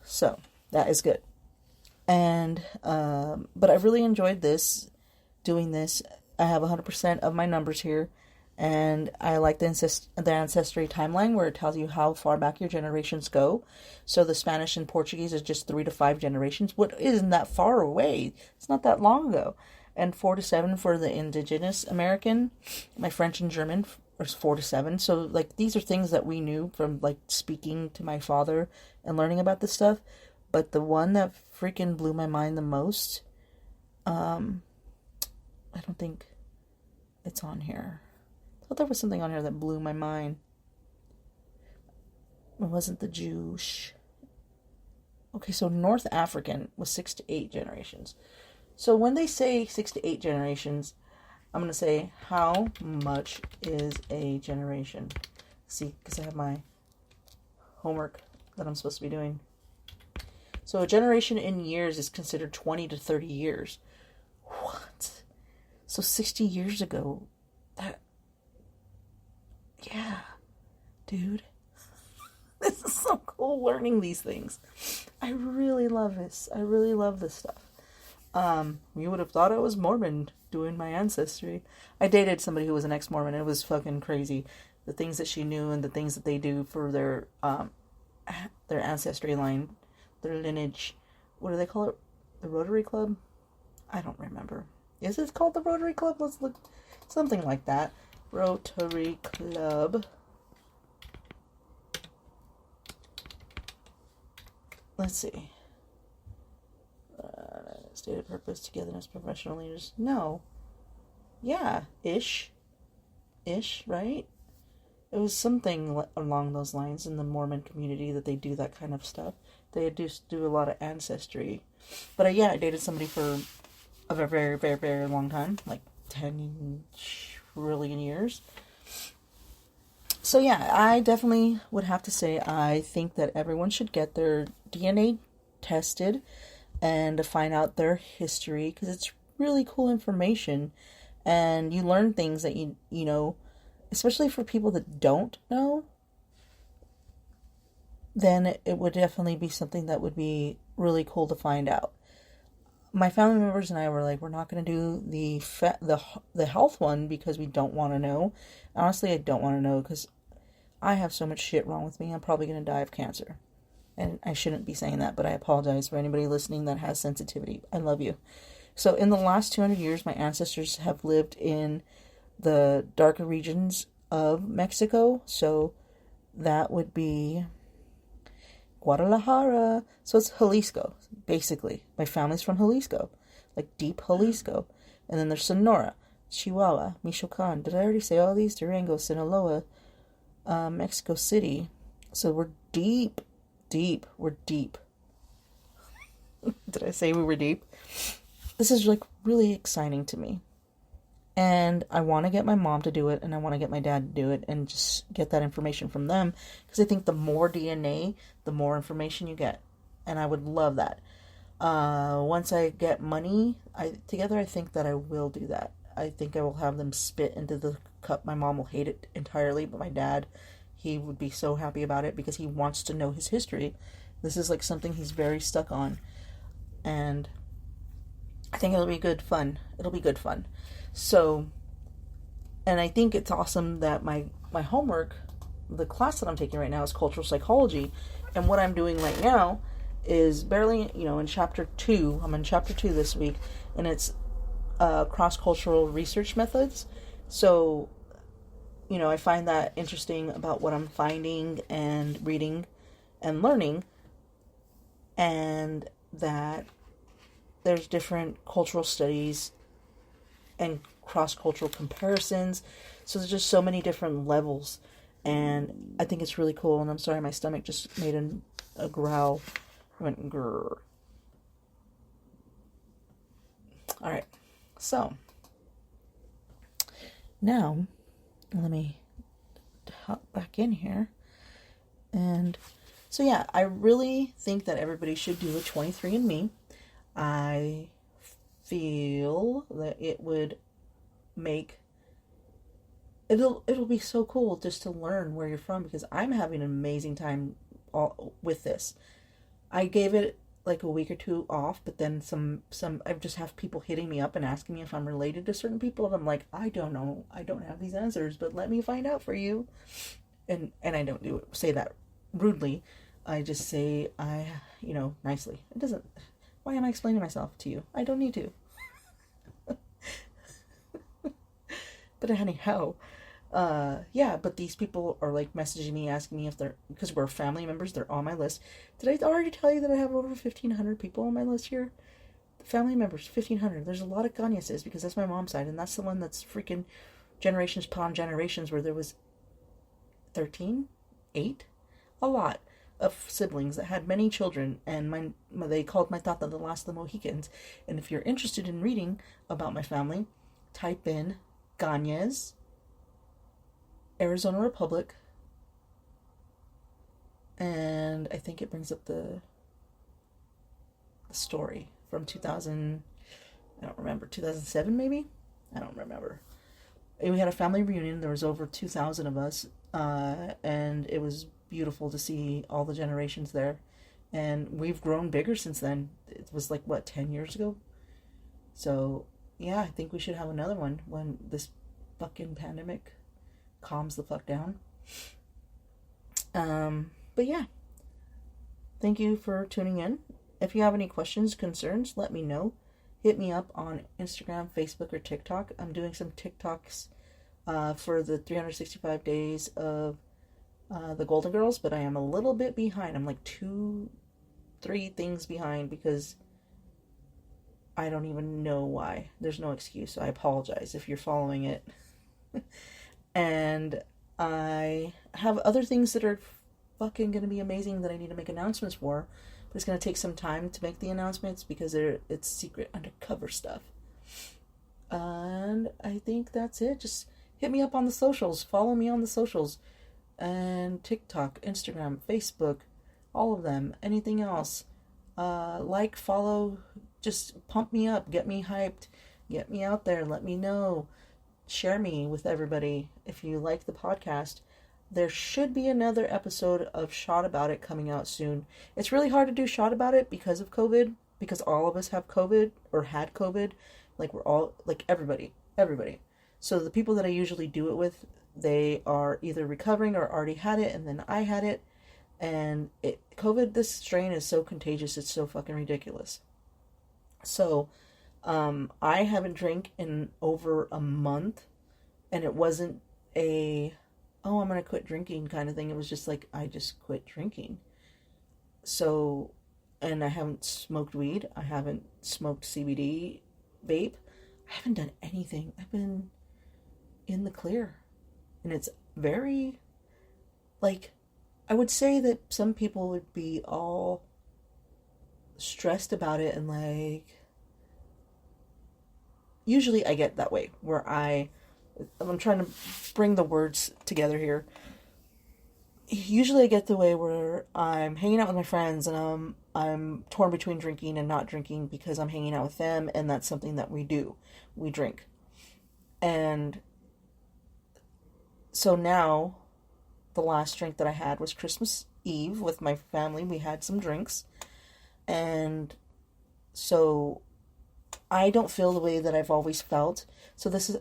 So that is good. And, but I really enjoyed doing this. I have 100% of my numbers here. And I like the ancestry timeline where it tells you how far back your generations go. So the Spanish and Portuguese is just 3 to 5 generations. What isn't that far away? It's not that long ago. And 4 to 7 for the indigenous American. My French and German is 4 to 7. So like these are things that we knew from like speaking to my father and learning about this stuff. But the one that freaking blew my mind the most, I don't think it's on here. I thought there was something on here that blew my mind. It wasn't the Jewish. Okay, so North African was 6 to 8 generations. So when they say 6 to 8 generations, I'm going to say, how much is a generation? See, because I have my homework that I'm supposed to be doing. So a generation in years is considered 20 to 30 years. What? So 60 years ago, yeah, dude. This is so cool learning these things. I really love this. I really love this stuff. You would have thought I was Mormon doing my ancestry. I dated somebody who was an ex-Mormon. It was fucking crazy. The things that she knew and the things that they do for their ancestry line, their lineage. What do they call it? The Rotary Club? I don't remember. Is it called the Rotary Club? Let's look. Something like that. Rotary Club. Let's see. Stated purpose, togetherness, professional leaders. No. Yeah. Ish, right? It was something along those lines in the Mormon community that they do that kind of stuff. They do a lot of ancestry. But yeah, I dated somebody for a very, very, very, very long time. Like 10 trillion years. So yeah, I definitely would have to say I think that everyone should get their DNA tested and to find out their history, because it's really cool information and you learn things that you know, especially for people that don't know, then it would definitely be something that would be really cool to find out. My family members and I were like, we're not going to do the health one because we don't want to know. Honestly, I don't want to know because I have so much shit wrong with me. I'm probably going to die of cancer. And I shouldn't be saying that, but I apologize for anybody listening that has sensitivity. I love you. So in the last 200 years, my ancestors have lived in the darker regions of Mexico. So that would be Guadalajara. So it's Jalisco, basically. My family's from Jalisco, like deep Jalisco. And then there's Sonora, Chihuahua, Michoacan. Did I already say all these? Durango, Sinaloa, Mexico City. So we're deep. We're deep. Did I say we were deep? This is like really exciting to me. And I want to get my mom to do it, and I want to get my dad to do it, and just get that information from them. Because I think the more DNA, the more information you get. And I would love that. Once I get money together, I think that I will do that. I think I will have them spit into the cup. My mom will hate it entirely, but my dad, he would be so happy about it because he wants to know his history. This is like something he's very stuck on. And I think it'll be good fun. So, and I think it's awesome that my homework, the class that I'm taking right now is cultural psychology. And what I'm doing right now is barely, in chapter 2. I'm in chapter 2 this week. And it's cross-cultural research methods. So, I find that interesting about what I'm finding and reading and learning. And that there's different cultural studies and cross-cultural comparisons. So there's just so many different levels. And I think it's really cool. And I'm sorry, my stomach just made a growl. I went grrr. Alright. So, now, let me hop back in here. And so yeah, I really think that everybody should do a 23andMe. I feel that it would make it'll be so cool just to learn where you're from, because I'm having an amazing time with this. I gave it like a week or two off, but then I just have people hitting me up and asking me if I'm related to certain people, and I'm like, I don't know, I don't have these answers, but let me find out for you. And I don't say that rudely. I just say nicely. It doesn't. Why am I explaining myself to you? I don't need to. But anyhow, yeah, but these people are like messaging me, asking me if they're, because we're family members, they're on my list. Did I already tell you that I have over 1,500 people on my list here? Family members, 1,500. There's a lot of Ganyeses because that's my mom's side, and that's the one that's freaking generations upon generations where there was 13, 8, a lot of siblings that had many children, and they called my tata the last of the Mohicans. And if you're interested in reading about my family, type in Ganyes, Arizona Republic, and I think it brings up the story from 2000, I don't remember, 2007 maybe? I don't remember. We had a family reunion. There was over 2,000 of us, and it was beautiful to see all the generations there. And we've grown bigger since then. It was like, 10 years ago? So, yeah, I think we should have another one when this fucking pandemic calms the fuck down. But yeah, thank you for tuning in. If you have any questions, concerns, let me know. Hit me up on Instagram, Facebook, or TikTok. I'm doing some TikToks for the 365 days of the Golden Girls, but I am a little bit behind. I'm like 2-3 things behind because I don't even know why. There's no excuse, so I apologize if you're following it. And I have other things that are fucking going to be amazing that I need to make announcements for. But it's going to take some time to make the announcements because it's secret undercover stuff. And I think that's it. Just hit me up on the socials. Follow me on the socials. And TikTok, Instagram, Facebook, all of them. Anything else. Follow, just pump me up. Get me hyped. Get me out there. Let me know. Share me with everybody if you like the podcast. There should be another episode of Shot About It coming out soon. It's really hard to do Shot About It because of COVID, because all of us have COVID or had COVID. Like, we're all, like, everybody. So the people that I usually do it with, they are either recovering or already had it, and then I had it. And COVID, this strain is so contagious, it's so fucking ridiculous. So, I haven't drank in over a month, and it wasn't I'm going to quit drinking kind of thing. It was just like, I just quit drinking. So, and I haven't smoked weed. I haven't smoked CBD vape. I haven't done anything. I've been in the clear. And it's very, I would say that some people would be all stressed about it, and usually I get that way, where I'm trying to bring the words together here. Usually I get the way where I'm hanging out with my friends and I'm torn between drinking and not drinking because I'm hanging out with them, and that's something that we do. We drink. And so now, the last drink that I had was Christmas Eve with my family. We had some drinks. And so I don't feel the way that I've always felt. So this is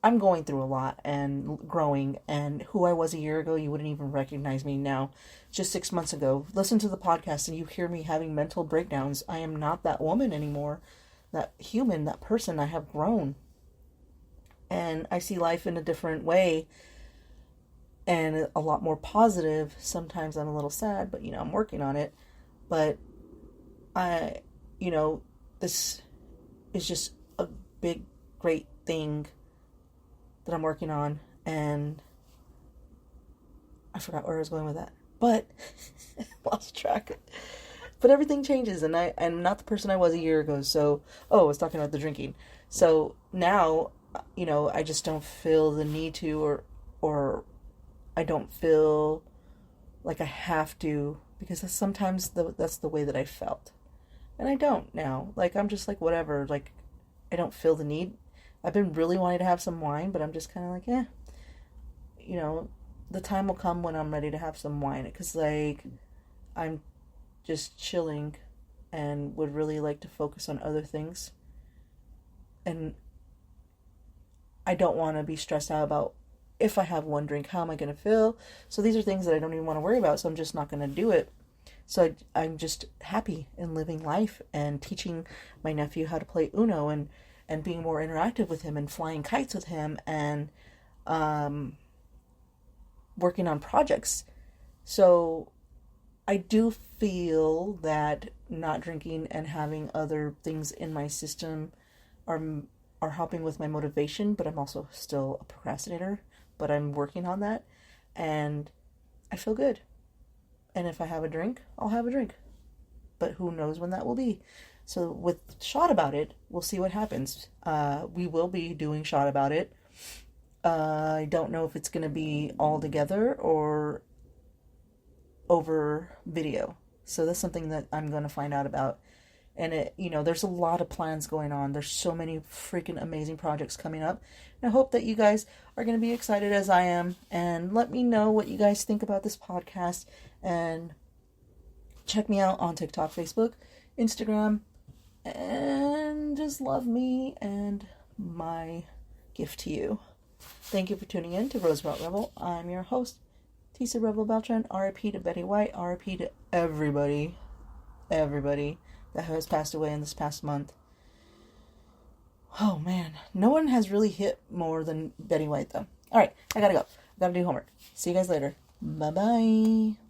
I'm going through a lot and growing, and who I was a year ago, you wouldn't even recognize me now. Just 6 months ago, listen to the podcast and you hear me having mental breakdowns. I am not that woman anymore, that human, that person. I have grown, and I see life in a different way and a lot more positive. Sometimes I'm a little sad, but I'm working on it. But this is just a big, great thing that I'm working on, and I forgot where I was going with that, but lost track. But everything changes, and I'm not the person I was a year ago. So, I was talking about the drinking. So now, I just don't feel the need to, or I don't feel like I have to, because sometimes that's the way that I felt, and I don't now. I'm just whatever. I don't feel the need. I've been really wanting to have some wine, but I'm just kind of the time will come when I'm ready to have some wine. Because, I'm just chilling and would really like to focus on other things. And I don't want to be stressed out about, if I have one drink, how am I going to feel? So these are things that I don't even want to worry about, so I'm just not going to do it. So I'm just happy in living life and teaching my nephew how to play Uno, and being more interactive with him, and flying kites with him, and working on projects. So I do feel that not drinking and having other things in my system are helping with my motivation, but I'm also still a procrastinator, but I'm working on that, and I feel good. And if I have a drink, I'll have a drink. But who knows when that will be. So with Shot About It, we'll see what happens. We will be doing Shot About It. I don't know if it's going to be all together or over video. So that's something that I'm going to find out about. And there's a lot of plans going on. There's so many freaking amazing projects coming up. And I hope that you guys are going to be excited as I am. And let me know what you guys think about this podcast. And check me out on TikTok, Facebook, Instagram. And just love me and my gift to you. Thank you for tuning in to Roosevelt Rebel. I'm your host, Tisa Rebel Beltran. R.I.P. to Betty White. R.I.P. to everybody that has passed away in this past month. Oh man, no one has really hit more than Betty White though. Alright, I gotta go. I gotta do homework. See you guys later. Bye bye.